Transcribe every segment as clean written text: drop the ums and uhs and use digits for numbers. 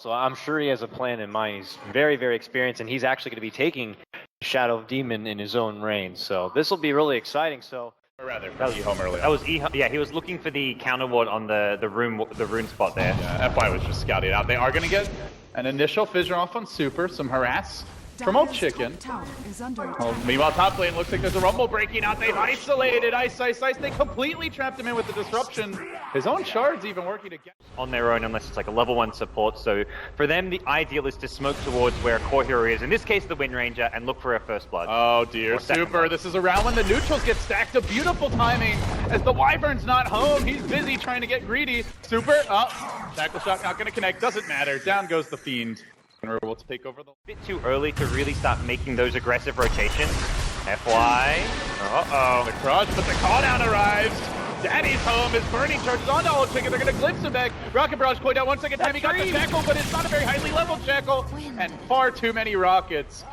so I'm sure he has a plan in mind. He's very, very experienced, and he's actually going to be taking Shadow Demon in his own range. So this will be really exciting. So. Or rather, that was EHOME earlier. That was EHOME. Yeah, he was looking for the counter ward on the rune spot there. Yeah, FY was just scouting out. They are going to get an initial fissure off on Super, some harass from Old Chicken. Meanwhile, top lane looks like there's a rumble breaking out. They've isolated Ice. They completely trapped him in with the disruption. His own shard's even working again. On their own, unless it's like a level 1 support. So for them, the ideal is to smoke towards where a core hero is. In this case, the Wind Ranger, and look for a first blood. Oh dear, Super. This is around when the neutrals get stacked. A beautiful timing as the Wyvern's not home. He's busy trying to get greedy. Super, tackle shot not going to connect. Doesn't matter. Down goes the Fiend. We'll take over the... Bit too early to really start making those aggressive rotations. FY. The crush, but the call down arrives. Daddy's home is burning charges onto Old Chicken. They're going to glimpse him back. Rocket Barrage coined out 1 second time. He got the shackle, but it's not a very highly leveled shackle. And far too many rockets.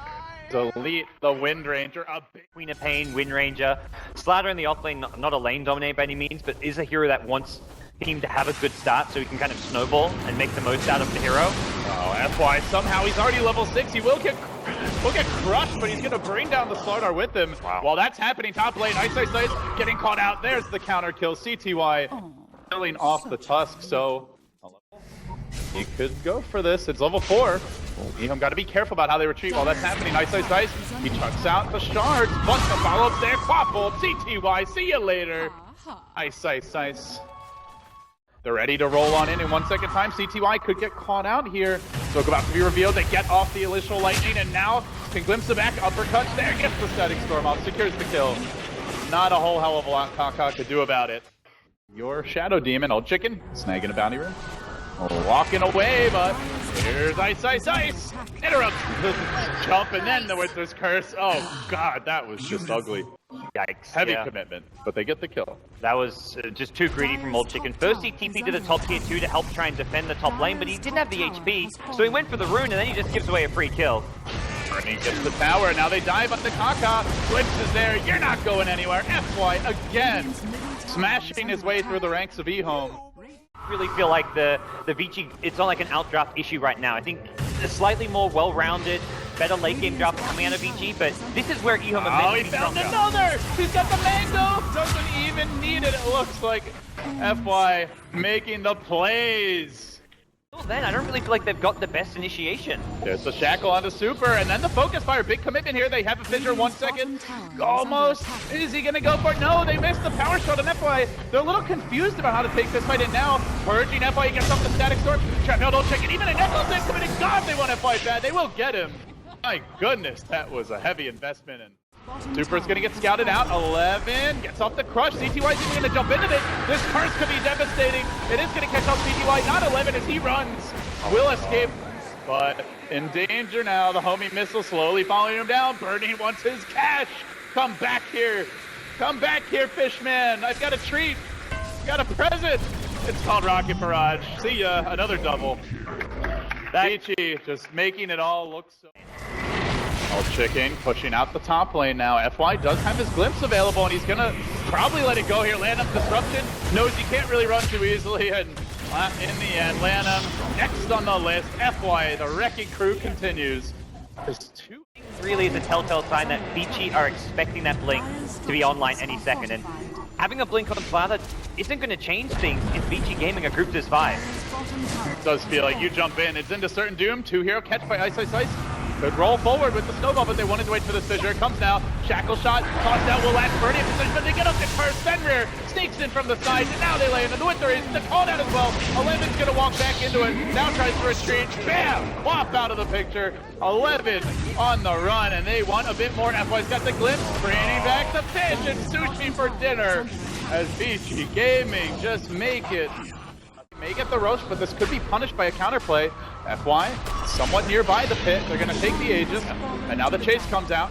Delete the Wind Ranger. A big Queen of Pain, Wind Ranger. Slatter in the offlane, not a lane dominate by any means, but is a hero that wants team to have a good start so he can kind of snowball and make the most out of the hero. Oh, FY, somehow he's already level 6. He will get crushed, but he's going to bring down the Slardar with him. Wow. While that's happening, top lane, Ice getting caught out. There's the counter kill. CTY killing off the Tusk, so he could go for this. It's level 4. EHOME got to be careful about how they retreat while that's happening. Ice. He chucks out the shards. Bunch of follow-ups there. Quaffle, CTY, see you later. Ice. They're ready to roll on in 1 second time. CTY could get caught out here. Smoke about to be revealed. They get off the initial lightning and now can glimpse the back. Uppercuts there. Gets the static storm off. Secures the kill. Not a whole hell of a lot Kaka could do about it. Your Shadow Demon, Old Chicken, snagging a bounty room. Walking away, but here's Ice. Interrupt. Jump and then the Witcher's Curse. Oh god, that was just ugly. Yikes. Heavy commitment, but they get the kill. That was just too greedy from Old Chicken. First he TP'd to the top tier 2 to help try and defend the top lane, but he didn't have the HP, so he went for the rune and then he just gives away a free kill. Bernie gets the tower, now they dive on the Kaka. Glimpse is there, you're not going anywhere. FY again, smashing his way through the ranks of EHOME. Really feel like the Vici, it's not like an outdraft issue right now. I think a slightly more well-rounded, better late game draft coming out of Vici, but this is where EHOME Oh, he found another! He's got the mango! Doesn't even need it, it looks like. FY making the plays. Well, then, I don't really feel like they've got the best initiation. There's the shackle onto Super, and then the focus fire. Big commitment here. They have a fissure 1 second. Almost. Is he going to go for it? No, they missed the power shot on FY. They're a little confused about how to take this fight in now. Purging FY, he gets off the static storm. Trap held Old Chicken. Even a Necklace is committing. God, they want FY bad. They will get him. My goodness, that was a heavy investment. And Super's going to get scouted out. 11 gets off the crush. CTY's even going to jump into this. This curse could be devastating. It is going to catch up CTY. Not 11 as he runs. Will escape, but in danger now. The homie missile slowly following him down. Bernie wants his cash. Come back here. Come back here, Fishman. I've got a treat. Got a present. It's called Rocket Barrage. See ya. Another double. Vici just making it all look so... Old Chicken pushing out the top lane now. FY does have his glimpse available, and he's gonna probably let it go here. Lanham disruption, knows he can't really run too easily, and in the end, Lanham next on the list. FY, the wrecking crew continues. There's two. Really is a telltale sign that Vici are expecting that blink to be online any second, and having a blink on Slatter isn't going to change things if Vici Gaming are grouped as 5. It does feel like you jump in. It's into certain doom. 2 hero catch by Ice. Could roll forward with the snowball, but they wanted to wait for this fissure. It comes now. Shackle shot. Tossed out will last Bernie in position, but they get up to first. Fenrir sneaks in from the side, and now they lay in. And the Winter is called out as well. 11's going to walk back into it. Now tries to retreat. Bam! Whop out of the picture. 11 on the run, and they want a bit more. FY's got the glimpse. Bringing back the fish and sushi for dinner. As Vici Gaming just make it the roast, but this could be punished by a counterplay. FY, somewhat nearby the pit. They're going to take the Aegis, and now the chase comes out.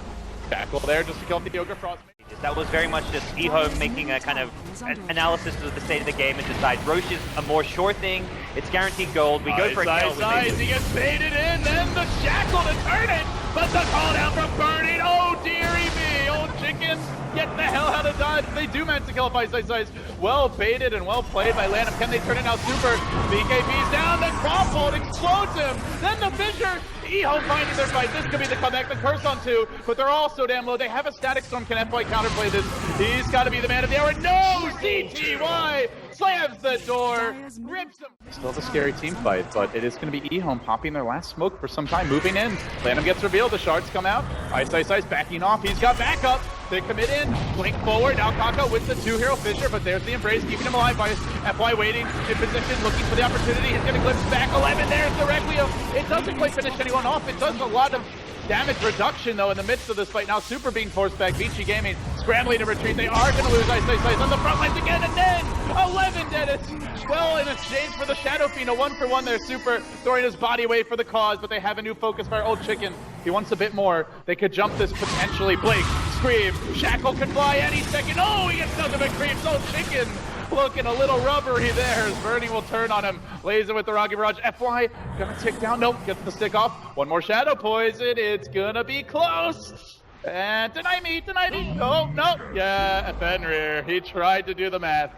Tackle there just to kill the Yoga Frost. That was very much just EHOME making a kind of analysis of the state of the game and decide Roche is a more sure thing. It's guaranteed gold. We go for a kill. He gets baited in, then the shackle to turn it, but the call down from Burning. Oh dearie me, Old Chicken, get the hell out of dodge. They do manage to kill off Ice. Well baited and well played by Lanham. Can they turn it out? Super. BKB's down, the crop bolt explodes him. Then the Fissure. EHOME finding their fight. This could be the comeback. The curse on 2, but they're all so damn low. They have a static storm. Can FY counterplay this? He's got to be the man of the hour. No! CTY slams the door, rips him. Still the scary team fight, but it is going to be EHOME popping their last smoke for some time. Moving in. Lanham gets revealed. The shards come out. Ice backing off. He's got backup. They commit in. Blink forward. Now Kaka with the 2-hero Fissure, but there's the embrace, keeping him alive by FY waiting in position, looking for the opportunity. He's going to glimpse back. 11. There's the Requiem. It doesn't quite finish anyone off. It does a lot of damage reduction, though, in the midst of this fight. Now Super being forced back. Vici Gaming scrambling to retreat. They are going to lose Ice on the front lines again, and then 11 Dennis. Well, in exchange for the Shadow Fiend, a 1-for-1 there. Super throwing his body away for the cause, but they have a new focus fire. Old Chicken, he wants a bit more. They could jump this potentially. Blake, Scream, Shackle can fly any second. Oh, he gets nothing but creeps. Old Chicken looking a little rubbery there as Bernie will turn on him. Lays it with the Rocky Barrage. FY gonna tick down. Nope, gets the stick off. One more Shadow Poison. It's gonna be close. And deny me. Oh, no. Yeah, Fenrir. He tried to do the math.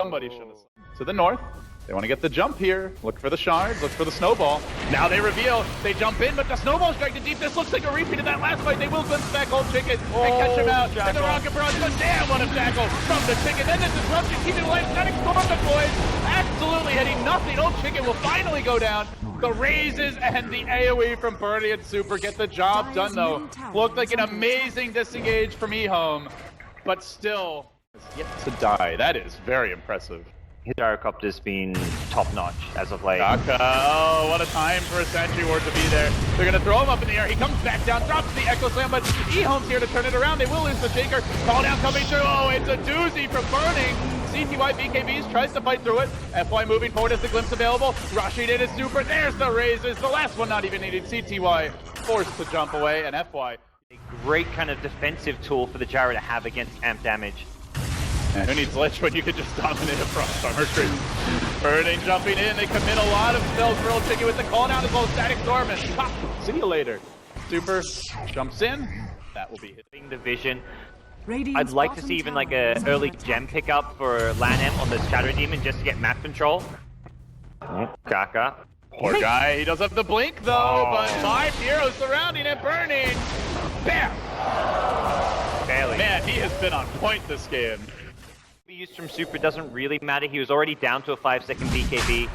Somebody should have. To the north. They want to get the jump here. Look for the shards. Look for the snowball. Now they reveal. They jump in, but the snowball's dragged to deep. This looks like a repeat of that last fight. They will glimpse back Old Chicken and catch him out. And the Rocket Barrage goes down. What a tackle from the Chicken. Then the disruption, keeping alive. Static Storm deploys. Absolutely hitting nothing. Old Chicken will finally go down. The raises and the AoE from Bernie and Super get the job done, though. Looked like an amazing disengage from EHOME, but still has yet to die. That is very impressive. His gyrocopter's been top-notch as of late. Kaka, oh, what a time for a Sentry Ward to be there. They're going to throw him up in the air. He comes back down, drops the Echo Slam, but EHOME's here to turn it around. They will lose the Shaker. Call down coming through. Oh, it's a doozy from Burning. CTY BKBs tries to fight through it. FY moving forward as the glimpse available. Rushing in is Super. There's the raises. The last one not even needed. CTY forced to jump away, and FY. A great kind of defensive tool for the gyro to have against amp damage. And who needs Lich when you could just dominate a Frost Armor Creep? Burning jumping in. They commit a lot of spells for Old Chicken with the call down as well as Static Storm. And pop, see you later. Super jumps in. That will be hitting the vision. I'd like to see even like a early gem pickup for Lanham on the Shadow Demon just to get map control. Oh, Kaka. Poor guy. He does have the blink though, but 5 heroes surrounding it. Burning. Bam! Barely. Man, he has been on point this game. Used from Super doesn't really matter. He was already down to a 5-second BKB.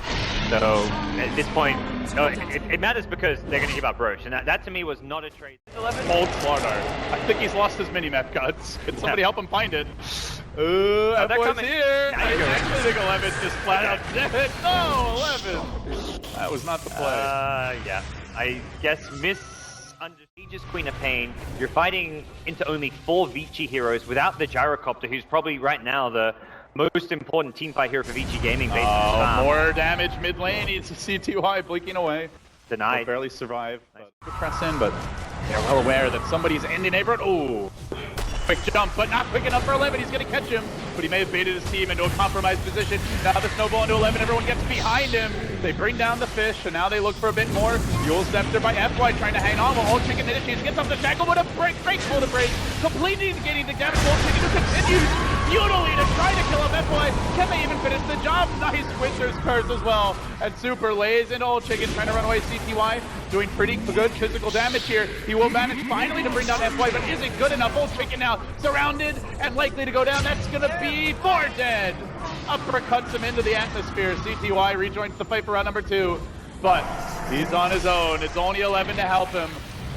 So at this point, no, it matters because they're going to give up Roche. And that to me was not a trade. 11. Old Slardar. I think he's lost his mini-map guts. Can somebody help him find it? Ooh, that boy's here. I actually think 11's just flat out dead. No, 11. That was not the play. Yeah. I guess under Siege's Queen of Pain, you're fighting into only 4 Vici heroes without the Gyrocopter, who's probably right now the most important teamfight hero for Vici Gaming. More damage mid lane. It's CTY blinking away. Denied. They'll barely survive. But press in, but they're well aware that somebody's in the neighborhood. Ooh. Quick jump, but not quick enough for 11. He's going to catch him, but he may have baited his team into a compromised position. Now the snowball into 11. Everyone gets behind him. They bring down the fish, and now they look for a bit more. Fuel Scepter by FY trying to hang on while Old Chicken initiates. Gets up the shackle, but a break full to break. Completely negating the damage. Old Chicken who continues futilely to try to kill up FY. Can they even finish the job? Nice Winter's Curse as well. And Super lays into Old Chicken trying to run away. CTY doing pretty good physical damage here. He will manage finally to bring down FY, but is it good enough? Old Chicken now surrounded and likely to go down. That's going to be 4 dead. Uppercuts him into the atmosphere. CTY rejoins the fight for round number 2, but he's on his own. It's only 11 to help him.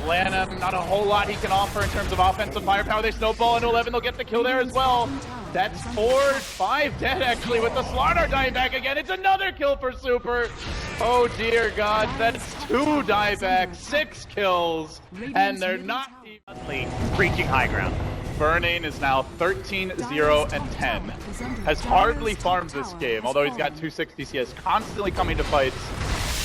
Lanham, not a whole lot he can offer in terms of offensive firepower. They snowball into 11. They'll get the kill there as well. That's 5 dead actually with the Slardar dying back again. It's another kill for Super. Oh dear God, that's 2 diebacks, 6 kills, and they're not even reaching high ground. Burning is now 13, 0, and 10. Has hardly farmed this game, although he's got 260 CS, constantly coming to fights.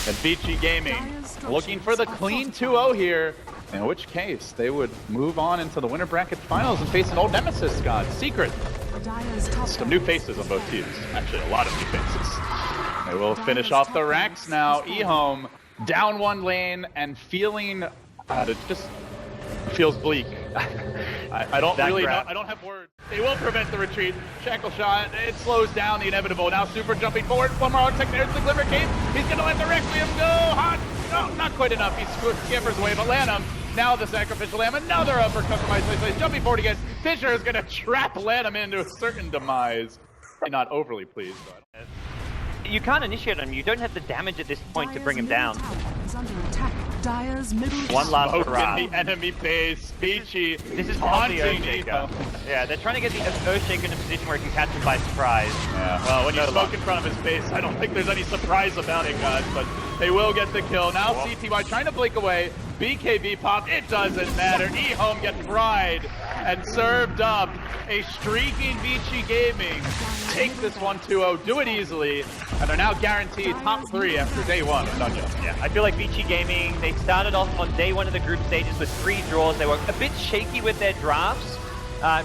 And Vici Gaming looking for the clean 2-0 here, in which case they would move on into the winter bracket finals and face an old nemesis, Scott. Secret. Some new faces on both teams. Actually, a lot of new faces. They will finish off the racks now. EHOME down 1 lane and feeling, it just feels bleak. I don't That really know. grab. I don't have words. They will prevent the retreat. Shackle shot. It slows down the inevitable. Now Super jumping forward. One more architect. There's the Glimmer Cape. He's going to let the Requiem go. Hot. No, not quite enough. He scampers away, but Lanham. Now the Sacrificial Lamb. Another uppercut from Ice. Jumping forward again. Fisher is going to trap Lanham into a certain demise. I'm not overly pleased, but... You can't initiate him. You don't have the damage at this point to bring him down. One last Smoke hurrah. in the enemy base. Vici. This is not the haunting Earthshaker. Yeah, they're trying to get the Earthshaker in a position where he can catch him by surprise. Yeah, well, when you No smoke luck. in front of his base, I don't think there's any surprise about it, guys, but they will get the kill. Now CTY trying to blink away. BKB pop, it doesn't matter. EHOME gets fried and served up. A streaking Vici Gaming take this 1-2-0, do it easily, and are now guaranteed top 3 after day 1 of Nanyang. Yeah, I feel like Vici Gaming, they started off on day 1 of the group stages with 3 draws. They were a bit shaky with their drafts,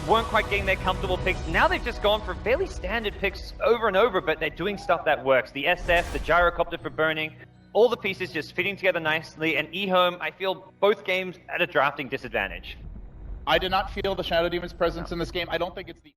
weren't quite getting their comfortable picks. Now they've just gone for fairly standard picks over and over, but they're doing stuff that works. The SF, the gyrocopter for burning, all the pieces just fitting together nicely, and EHOME, I feel both games at a drafting disadvantage. I did not feel the Shadow Demon's presence in this game. I don't think it's the